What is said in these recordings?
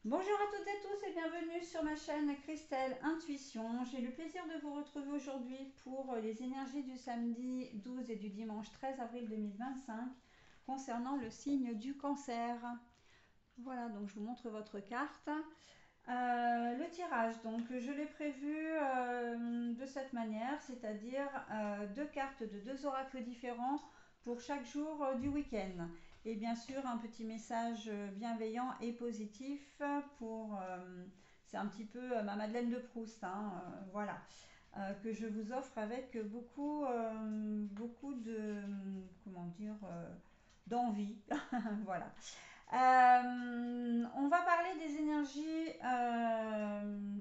Bonjour à toutes et tous et bienvenue sur ma chaîne Christelle Intuition. J'ai le plaisir de vous retrouver aujourd'hui pour les énergies du samedi 12 et du dimanche 13 avril 2025 concernant le signe du cancer. Voilà, donc je vous montre votre carte. Le tirage, donc je l'ai prévu de cette manière, c'est-à-dire deux cartes de deux oracles différents pour chaque jour du week-end. Et bien sûr, un petit message bienveillant et positif pour... c'est un petit peu ma Madeleine de Proust, hein, voilà, que je vous offre avec beaucoup de... comment dire d'envie. Voilà. On va parler des énergies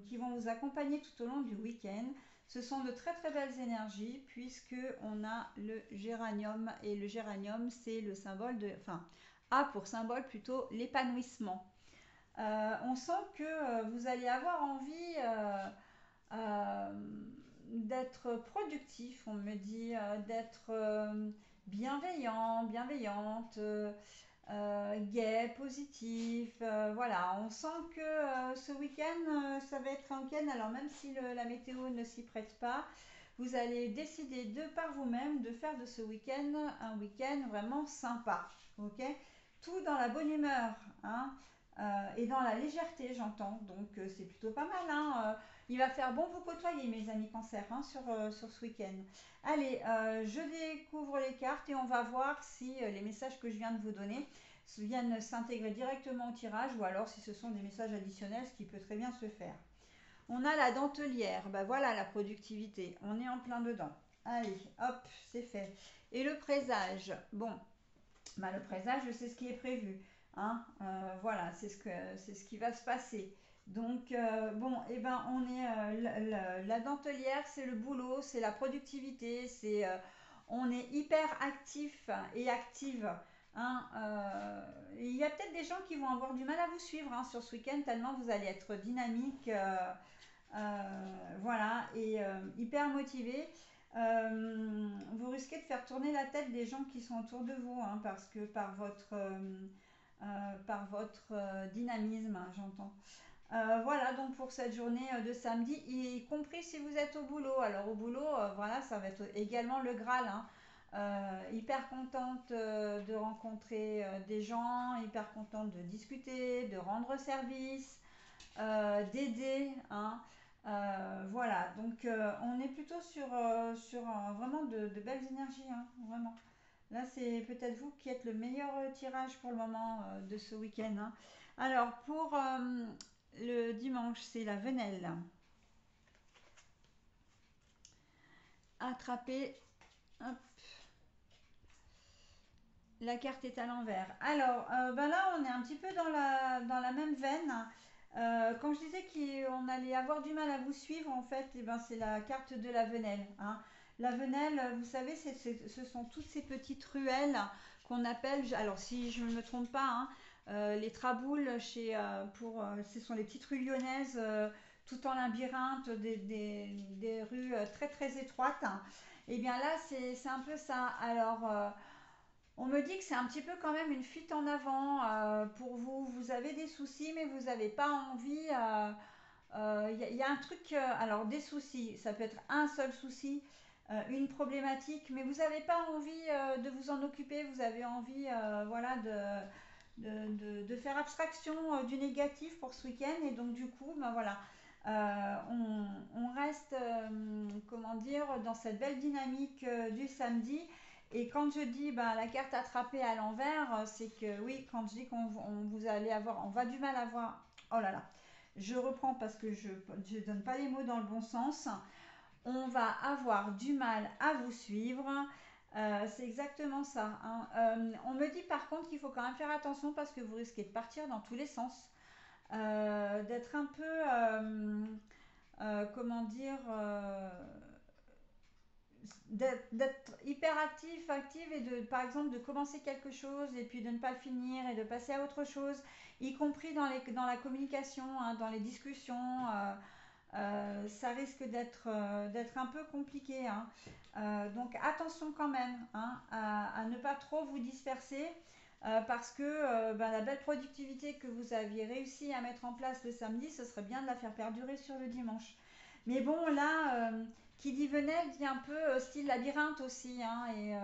qui vont vous accompagner tout au long du week-end. Ce sont de très très belles énergies puisque on a le géranium et le géranium c'est le symbole de, enfin, a pour symbole plutôt l'épanouissement. On sent que vous allez avoir envie euh, d'être productif, on me dit, d'être bienveillant, bienveillante, gai, positif. Voilà, on sent que ce week-end, ça va être un week-end, alors même si la météo ne s'y prête pas, vous allez décider de par vous-même de faire de ce week-end un week-end vraiment sympa. Ok, tout dans la bonne humeur, hein, et dans la légèreté, j'entends. Donc c'est plutôt pas mal. Hein, il va faire bon vous côtoyer, mes amis cancer, hein, sur ce week-end. Allez, je découvre les cartes et on va voir si les messages que je viens de vous donner viennent s'intégrer directement au tirage ou alors si ce sont des messages additionnels, ce qui peut très bien se faire. On a la dentelière, bah voilà la productivité, on est en plein dedans. Allez, hop, c'est fait. Et le présage, bon, bah le présage, c'est ce qui est prévu. Hein, voilà, c'est ce qui va se passer. Donc, bon, et ben, on est la dentelière, c'est le boulot, c'est la productivité, on est hyper actif et active. Hein, il y a peut-être des gens qui vont avoir du mal à vous suivre, hein, sur ce week-end tellement vous allez être dynamique, voilà, et hyper motivé. Vous risquez de faire tourner la tête des gens qui sont autour de vous, hein, parce que par votre dynamisme, hein, j'entends. Voilà donc pour cette journée de samedi, y compris si vous êtes au boulot. Alors au boulot, voilà, ça va être également le Graal. Hein. Hyper contente de rencontrer des gens, hyper contente de discuter, de rendre service, d'aider. Hein. Voilà, donc on est plutôt sur vraiment de belles énergies, hein, vraiment. Là, c'est peut-être vous qui êtes le meilleur tirage pour le moment de ce week-end. Hein. Alors, pour le dimanche, c'est la venelle. Attraper, hop, la carte est à l'envers. Alors, ben là, on est un petit peu dans la même veine. Quand je disais qu'on allait avoir du mal à vous suivre, en fait, eh ben, c'est la carte de la venelle. Hein. La venelle, vous savez, ce sont toutes ces petites ruelles qu'on appelle, alors si je ne me trompe pas, hein, les traboules, ce sont les petites rues lyonnaises, tout en labyrinthe, des rues très très étroites. Hein. Et bien là, c'est un peu ça. Alors, on me dit que c'est un petit peu quand même une fuite en avant pour vous. Vous avez des soucis, mais vous n'avez pas envie. Il y a un truc, alors des soucis, ça peut être un seul souci, une problématique, mais vous n'avez pas envie de vous en occuper. Vous avez envie, voilà, de faire abstraction du négatif pour ce week-end. Et donc, du coup, ben voilà, on reste, comment dire, dans cette belle dynamique du samedi. Et quand je dis ben, la carte attrapée à l'envers, c'est que oui, quand je dis vous allez avoir, on va du mal à voir. Oh là là, je reprends parce que je ne donne pas les mots dans le bon sens. On va avoir du mal à vous suivre. C'est exactement ça. Hein. On me dit par contre qu'il faut quand même faire attention parce que vous risquez de partir dans tous les sens. D'être un peu, comment dire, d'être hyper actif, active et de, par exemple, de commencer quelque chose et puis de ne pas le finir et de passer à autre chose, y compris dans la communication, hein, dans les discussions. Ça risque d'être un peu compliqué. Hein. Donc attention quand même, hein, à ne pas trop vous disperser. parce que la belle productivité que vous aviez réussi à mettre en place le samedi, ce serait bien de la faire perdurer sur le dimanche. Mais bon, là, qui dit venelle dit un peu style labyrinthe aussi, hein, et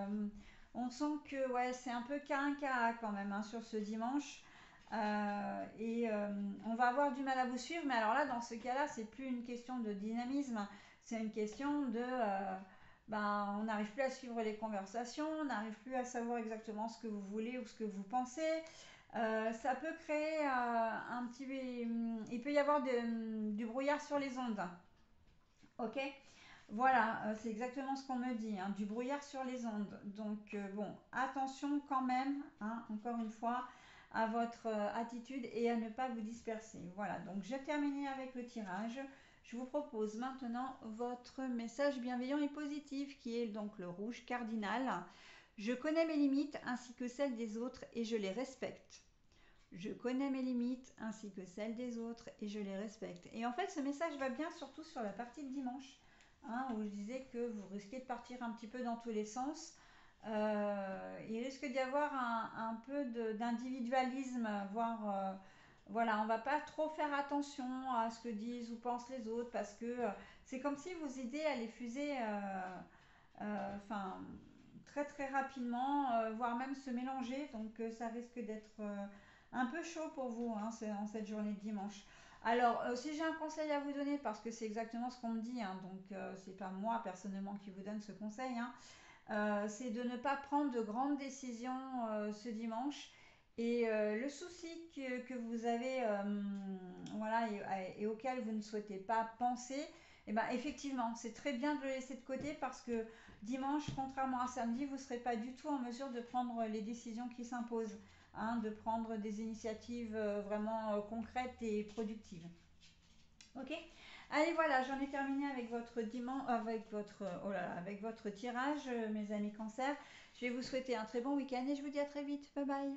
on sent que ouais, c'est un peu carinca quand même hein, sur ce dimanche. On va avoir du mal à vous suivre, mais alors là, dans ce cas-là, c'est plus une question de dynamisme, c'est une question de on n'arrive plus à suivre les conversations, on n'arrive plus à savoir exactement ce que vous voulez ou ce que vous pensez. Ça peut créer un petit. Il peut y avoir du brouillard sur les ondes. Ok. Voilà, c'est exactement ce qu'on me dit, hein, du brouillard sur les ondes. Donc bon, attention quand même, hein, encore une fois, à votre attitude et à ne pas vous disperser. Voilà, donc j'ai terminé avec le tirage. Je vous propose maintenant votre message bienveillant et positif qui est donc le rouge cardinal. Je connais mes limites ainsi que celles des autres et je les respecte. Je connais mes limites ainsi que celles des autres et je les respecte. Et en fait, ce message va bien surtout sur la partie de dimanche, hein, où je disais que vous risquez de partir un petit peu dans tous les sens. Il risque d'y avoir un peu d'individualisme, voire voilà, on va pas trop faire attention à ce que disent ou pensent les autres parce que c'est comme si vos idées allaient fuser enfin très très rapidement, voire même se mélanger. Donc ça risque d'être un peu chaud pour vous hein, en cette journée de dimanche. Alors, si j'ai un conseil à vous donner, parce que c'est exactement ce qu'on me dit, hein, donc c'est pas moi personnellement qui vous donne ce conseil, hein, c'est de ne pas prendre de grandes décisions ce dimanche. Et le souci que vous avez, voilà, et auquel vous ne souhaitez pas penser, et ben effectivement, c'est très bien de le laisser de côté parce que dimanche, contrairement à samedi, vous ne serez pas du tout en mesure de prendre les décisions qui s'imposent, hein, de prendre des initiatives vraiment concrètes et productives. Ok. Allez voilà, j'en ai terminé avec votre dimanche, avec votre, oh là là, avec votre tirage, mes amis cancer. Je vais vous souhaiter un très bon week-end et je vous dis à très vite. Bye bye.